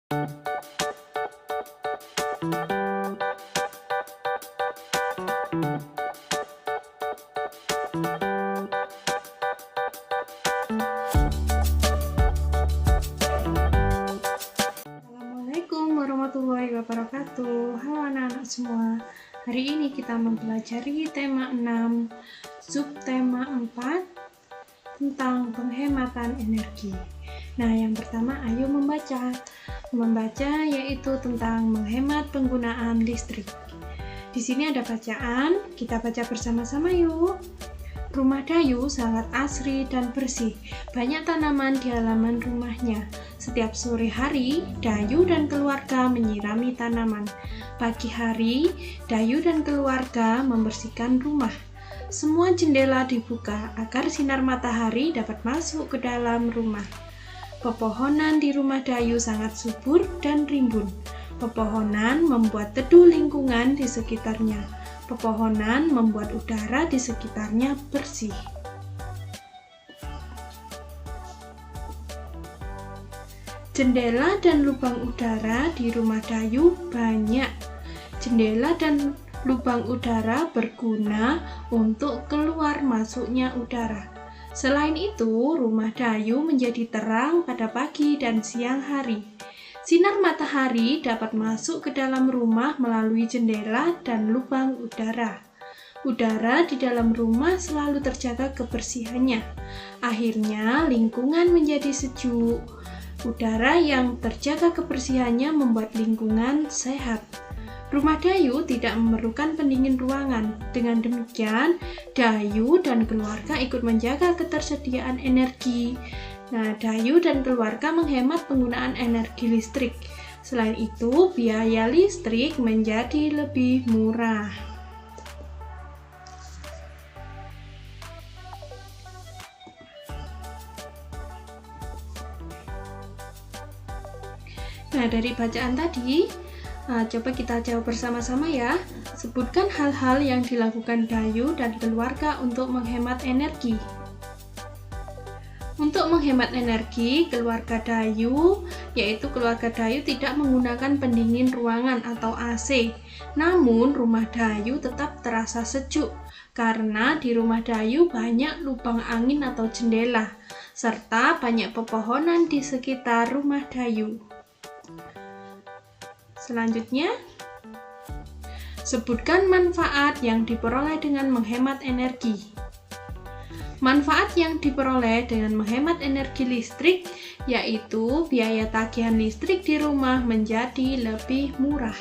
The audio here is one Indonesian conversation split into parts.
Assalamualaikum warahmatullahi wabarakatuh. Halo anak-anak semua. Hari ini kita mempelajari tema 6, subtema 4 tentang penghematan energi. Nah, yang pertama ayo membaca. Membaca yaitu tentang menghemat penggunaan listrik. Di sini ada bacaan, kita baca bersama-sama yuk. Rumah Dayu sangat asri dan bersih. Banyak tanaman di halaman rumahnya. Setiap sore hari, Dayu dan keluarga menyirami tanaman. Pagi hari, Dayu dan keluarga membersihkan rumah. Semua jendela dibuka agar sinar matahari dapat masuk ke dalam rumah. Pepohonan di rumah Dayu sangat subur dan rimbun. Pepohonan membuat teduh lingkungan di sekitarnya. Pepohonan membuat udara di sekitarnya bersih. Jendela dan lubang udara di rumah Dayu banyak. Jendela dan lubang udara berguna untuk keluar masuknya udara. Selain itu, rumah Dayu menjadi terang pada pagi dan siang hari. Sinar matahari dapat masuk ke dalam rumah melalui jendela dan lubang udara. Udara di dalam rumah selalu terjaga kebersihannya. Akhirnya, lingkungan menjadi sejuk. Udara yang terjaga kebersihannya membuat lingkungan sehat. Rumah Dayu tidak memerlukan pendingin ruangan. Dengan demikian, Dayu dan keluarga ikut menjaga ketersediaan energi. Nah, Dayu dan keluarga menghemat penggunaan energi listrik. Selain itu, biaya listrik menjadi lebih murah. Nah, dari bacaan tadi, coba kita jawab bersama-sama ya. Sebutkan hal-hal yang dilakukan Dayu dan keluarga untuk menghemat energi. Untuk menghemat energi, keluarga Dayu tidak menggunakan pendingin ruangan atau AC. Namun, rumah Dayu tetap terasa sejuk karena di rumah Dayu banyak lubang angin atau jendela, serta banyak pepohonan di sekitar rumah Dayu. Selanjutnya, sebutkan manfaat yang diperoleh dengan menghemat energi. Manfaat yang diperoleh dengan menghemat energi listrik yaitu biaya tagihan listrik di rumah menjadi lebih murah.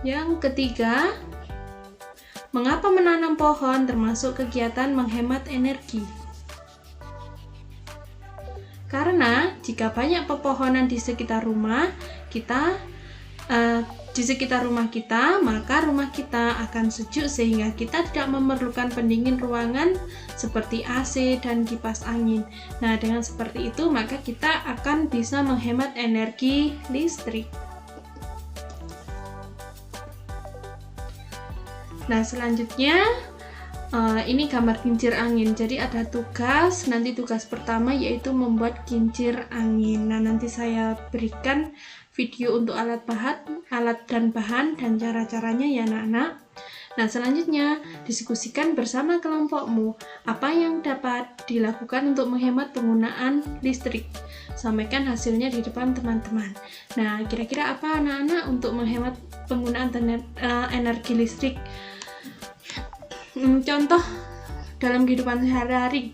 Yang ketiga, mengapa menanam pohon termasuk kegiatan menghemat energi? Karena jika banyak pepohonan di sekitar rumah kita, maka rumah kita akan sejuk sehingga kita tidak memerlukan pendingin ruangan seperti AC dan kipas angin. Nah, dengan seperti itu maka kita akan bisa menghemat energi listrik. Nah, selanjutnya ini gambar kincir angin. Jadi ada tugas, nanti tugas pertama yaitu membuat kincir angin. Nah, nanti saya berikan video untuk alat dan bahan dan cara-caranya ya anak-anak. Nah, selanjutnya diskusikan bersama kelompokmu apa yang dapat dilakukan untuk menghemat penggunaan listrik. Sampaikan hasilnya di depan teman-teman. Nah, kira-kira apa anak-anak untuk menghemat penggunaan energi listrik? Contoh dalam kehidupan sehari-hari,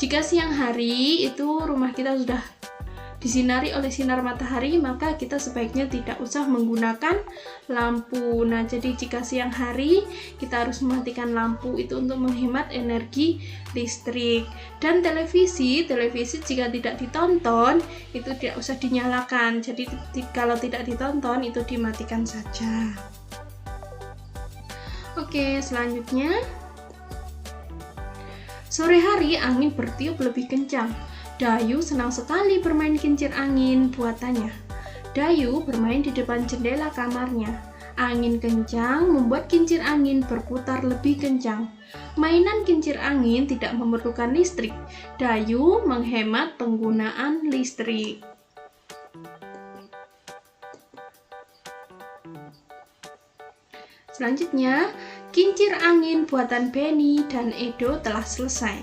jika siang hari itu rumah kita sudah disinari oleh sinar matahari, maka kita sebaiknya tidak usah menggunakan lampu. Nah, jadi jika siang hari kita harus mematikan lampu itu untuk menghemat energi listrik. Dan televisi jika tidak ditonton itu tidak usah dinyalakan. Jadi kalau tidak ditonton itu dimatikan saja. Oke, selanjutnya. Sore hari angin bertiup lebih kencang. Dayu senang sekali bermain kincir angin buatannya. Dayu bermain di depan jendela kamarnya. Angin kencang membuat kincir angin berputar lebih kencang. Mainan kincir angin tidak memerlukan listrik. Dayu menghemat penggunaan listrik. Selanjutnya, kincir angin buatan Benny dan Edo telah selesai.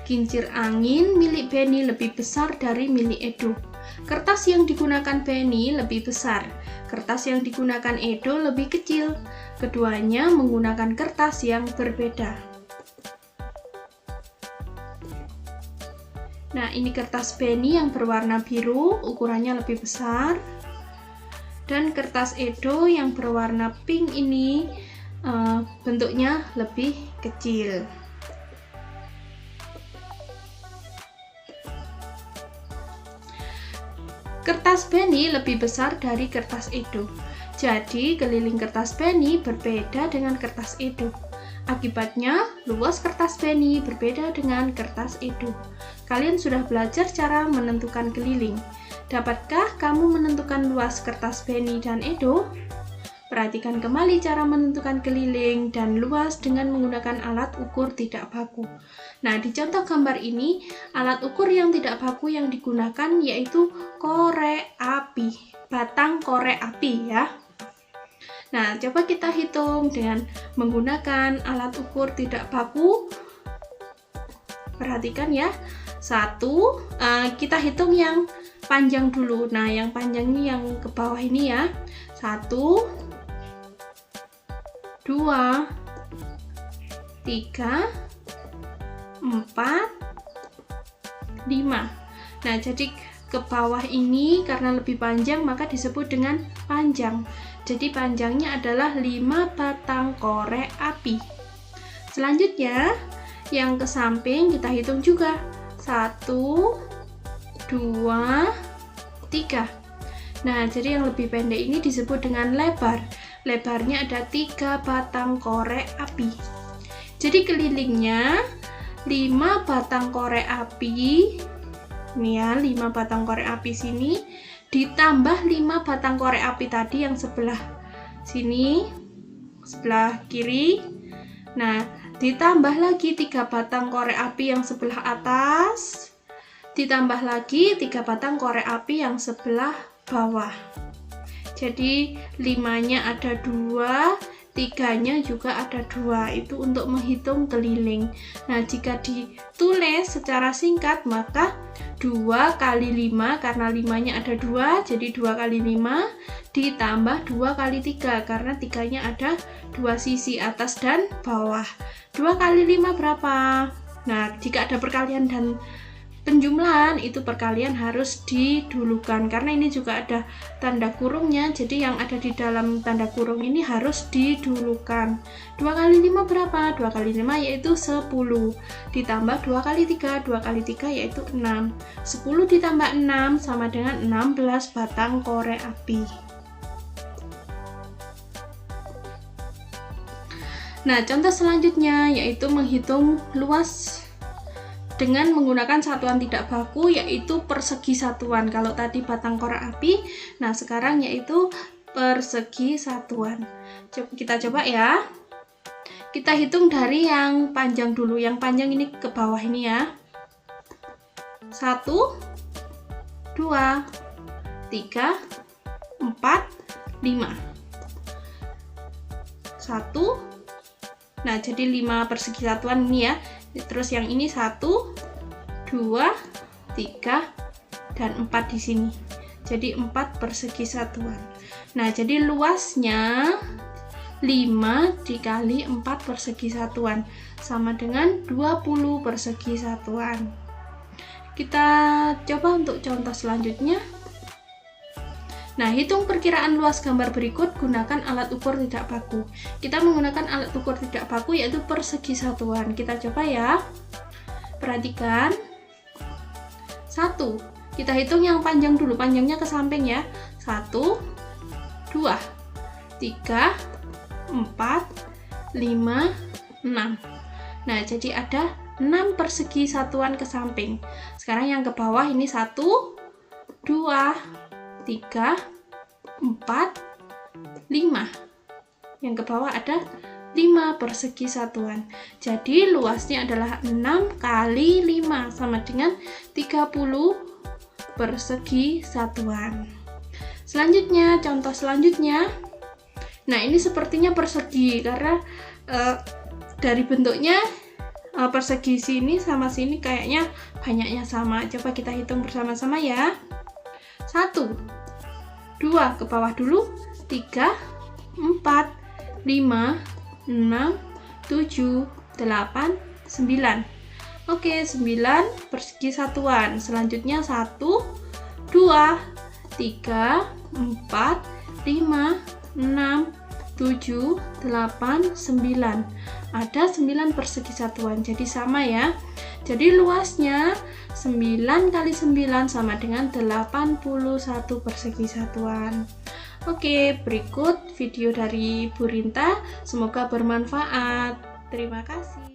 Kincir angin milik Benny lebih besar dari milik Edo. Kertas yang digunakan Benny lebih besar. Kertas yang digunakan Edo lebih kecil. Keduanya menggunakan kertas yang berbeda. Nah, ini kertas Benny yang berwarna biru, ukurannya lebih besar. Dan kertas Edo yang berwarna pink ini bentuknya lebih kecil. Kertas Benny lebih besar dari kertas Edo. Jadi, keliling kertas Benny berbeda dengan kertas Edo. Akibatnya, luas kertas Benny berbeda dengan kertas Edo. Kalian sudah belajar cara menentukan keliling. Dapatkah kamu menentukan luas kertas Benny dan Edo? Perhatikan kembali cara menentukan keliling dan luas dengan menggunakan alat ukur tidak baku. Nah, di contoh gambar ini, alat ukur yang tidak baku yang digunakan yaitu korek api, batang korek api ya. Nah, coba kita hitung dengan menggunakan alat ukur tidak baku. Perhatikan ya, kita hitung yang panjang dulu. Nah, yang panjang ini yang ke bawah ini ya. 1, 2, 3, 4, 5. Nah, jadi ke bawah ini karena lebih panjang maka disebut dengan panjang. Jadi panjangnya adalah 5 batang korek api. Selanjutnya, yang ke samping kita hitung juga. 1, 2, 3. Nah, jadi yang lebih pendek ini disebut dengan lebar. Lebarnya ada 3 batang korek api. Jadi kelilingnya 5 batang korek api. Ini ya, 5 batang korek api sini ditambah 5 batang korek api tadi yang sebelah sini, sebelah kiri. Nah, ditambah lagi 3 batang korek api yang sebelah atas. Ditambah lagi 3 batang korek api yang sebelah bawah. Jadi 5-nya ada 2, 3-nya juga ada 2. Itu untuk menghitung keliling. Nah, jika ditulis secara singkat maka 2 kali 5, karena 5-nya ada 2, jadi 2 kali 5 ditambah 2 kali 3, karena 3-nya ada 2 sisi, atas dan bawah. 2 kali 5 berapa? Nah, jika ada perkalian dan penjumlahan, itu perkalian harus didulukan karena ini juga ada tanda kurungnya, jadi yang ada di dalam tanda kurung ini harus didulukan. 2 kali 5 berapa? 2 kali 5 yaitu 10, ditambah 2 kali 3, 2 kali 3 yaitu 6. 10 ditambah 6 sama dengan 16 batang korek api. Nah, contoh selanjutnya yaitu menghitung luas dengan menggunakan satuan tidak baku yaitu persegi satuan. Kalau tadi batang korek api, nah sekarang yaitu persegi satuan. Kita coba ya. Kita hitung dari yang panjang dulu. Yang panjang ini ke bawah ini ya. 1, 2, 3, 4, 5. 1. Nah, jadi 5 persegi satuan ini ya. Terus yang ini 1, 2, 3, dan 4 di sini. Jadi 4 persegi satuan. Nah, jadi luasnya 5 dikali 4 persegi satuan sama dengan 20 persegi satuan. Kita coba untuk contoh selanjutnya. Nah, hitung perkiraan luas gambar berikut, gunakan alat ukur tidak baku. Kita menggunakan alat ukur tidak baku yaitu persegi satuan. Kita coba ya. Perhatikan. 1. Kita hitung yang panjang dulu, panjangnya ke samping ya. 1, 2, 3, 4, 5, 6. Nah, jadi ada 6 persegi satuan ke samping. Sekarang yang ke bawah ini 1, 2, 3, 4, 5. yang ke bawah ada 5 persegi satuan. Jadi luasnya adalah 6 kali 5 sama dengan 30 persegi satuan. Selanjutnya, contoh selanjutnya. Nah, ini sepertinya persegi karena dari bentuknya persegi sini sama sini kayaknya banyaknya sama. Coba kita hitung bersama-sama ya. 1, 2 ke bawah dulu, 3, 4, 5, 6, 7, 8, 9. Oke, 9 persegi satuan. Selanjutnya 1, 2, 3, 4, 5, 6, 7, 8, 9. Ada 9 persegi satuan. Jadi sama ya. Jadi luasnya 9 kali 9 sama dengan 81 persegi satuan. Oke, berikut video dari Bu Rinta. Semoga bermanfaat. Terima kasih.